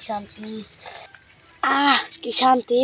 শান্তি। কি শান্তি।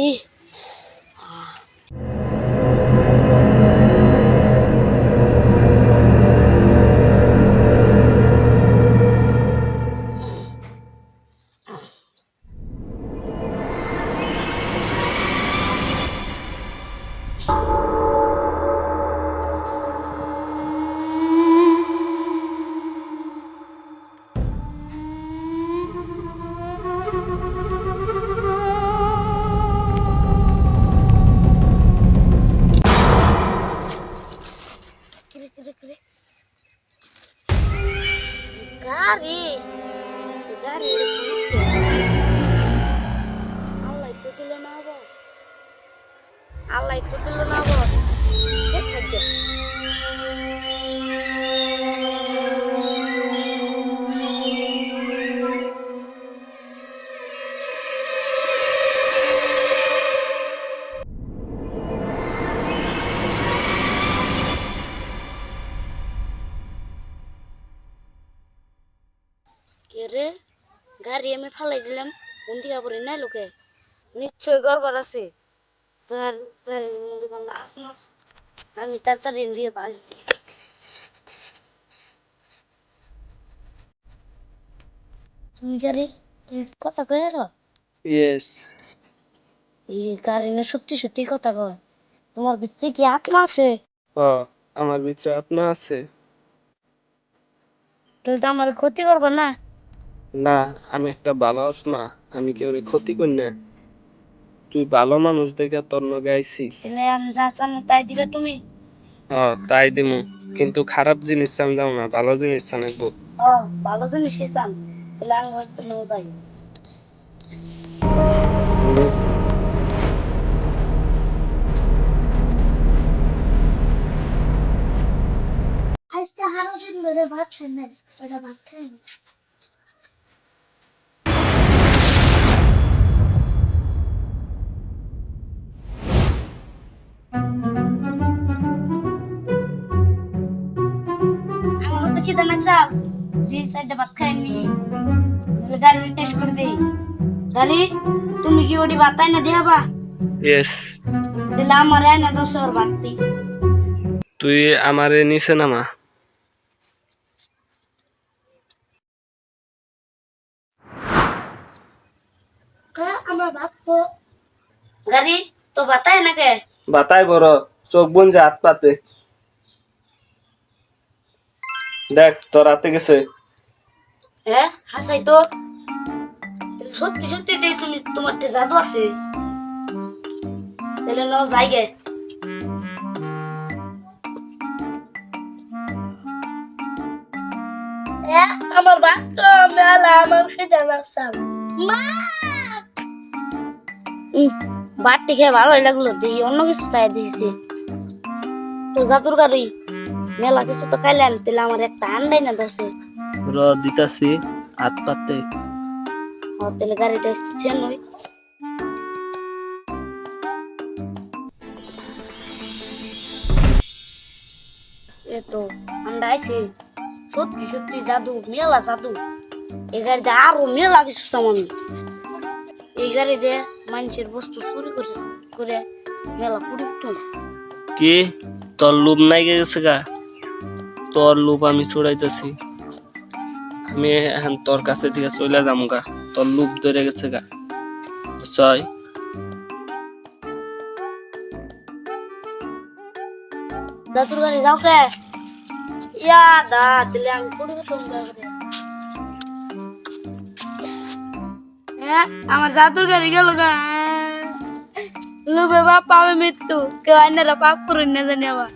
গাড়ি গাড়ি আল্লাহ তো দিল না আবার, আল্লাহ তো দিল না আবার। থাকবে কে রে? গাড়ি আমি ফালাই দিলাম, বন্দি কাপড়ে নাই লোকে, নিশ্চয় গড়বড় আছে। আমি তাড়াতাড়ি দিয়ে পাই। তুমি গাড়ি কথা কয়ে র। ইয়েস। এই গাড়ি না সত্যি সত্যি কথা কয়। তোমার ভিতরে কি আত্মা আছে? আমার ভিতরে আত্মা আছে। তুমি তো আমার ক্ষতি করবে না? না, আমি একটা ভালো আত্মা, আমি কেউ ক্ষতি করি না। তুই ভালো মানুষ দেখে তোর নগে আইছি। তাহলে আমি যা চান তাই দিবে তুমি? তাই দিমু, কিন্তু খারাপ জিনিস চান যাও না, ভালো জিনিস চান একবো। ভালো জিনিসই চান, তাহলে আমি হয়তো নিয়ে যাই। আজকে হারো দিন ধরে ভাত খাই না, ওটা ভাত খাই না। আমার তো খিদে না চাল, যে সাইডে ভাত খাইনি, গাড়ি টেস্ট করে দেই। গাড়ি তুমি কি ওটি ভাত না দেবা? ইয়েস। তাহলে আমার আয়না 10 ভাতটি। তুই আমারে নিচে নামা। আমার ভাত তো গাড়ি তো ভাতায় না কে? বাতাই বড়, চোখ বোন যে হাত পাতে। দেখ তোর হাতে গেছে। হাসাই তো। সত্যি সত্যি দেখ, তুমি তোমার জাদু আছে। তাহলে ন যাই গে। আমার ভাত তো মেলা, আমার খেতে লাগছাম। মা ভাতটি খেয়ে ভালোই লাগলো, দেখি অন্য কিছু চাই দিয়েছি। তো জাদুর গাড়ি মেলা কিছু তো খাইলেন, তাহলে আমার একটা আন্ডাই না দশে। দিতাছি হাত পাতে। তাহলে গাড়িটা স্টেশন হই। এ তো আন্ডা আইছে। সত্যি সত্যি জাদু, মেলা জাদু। এই গাড়িতে আরো মেলা কিছু সামান। এই গাড়িতে মানুষের বস্তু চুরি করে মেলা পুরুত্ব। কি তোর লোভ নাই গেছে গা? তোর লোভ আমি ছড়াইতেছি। আমি এখন তোর কাছে থেকে চলে যাম গা, তোর লোভ ধরে গেছে গা। বুঝছই? জাদুর গাড়ি যাও কে? ইয়া দা তাহলে আমি পুড়িব তোমার গাড়ি। আমার জাদুর গাড়ি গেল গা। লোভে বাপ পাবে মৃত্যু, কেউ আইনারা পাপ করুন না জানি আবার।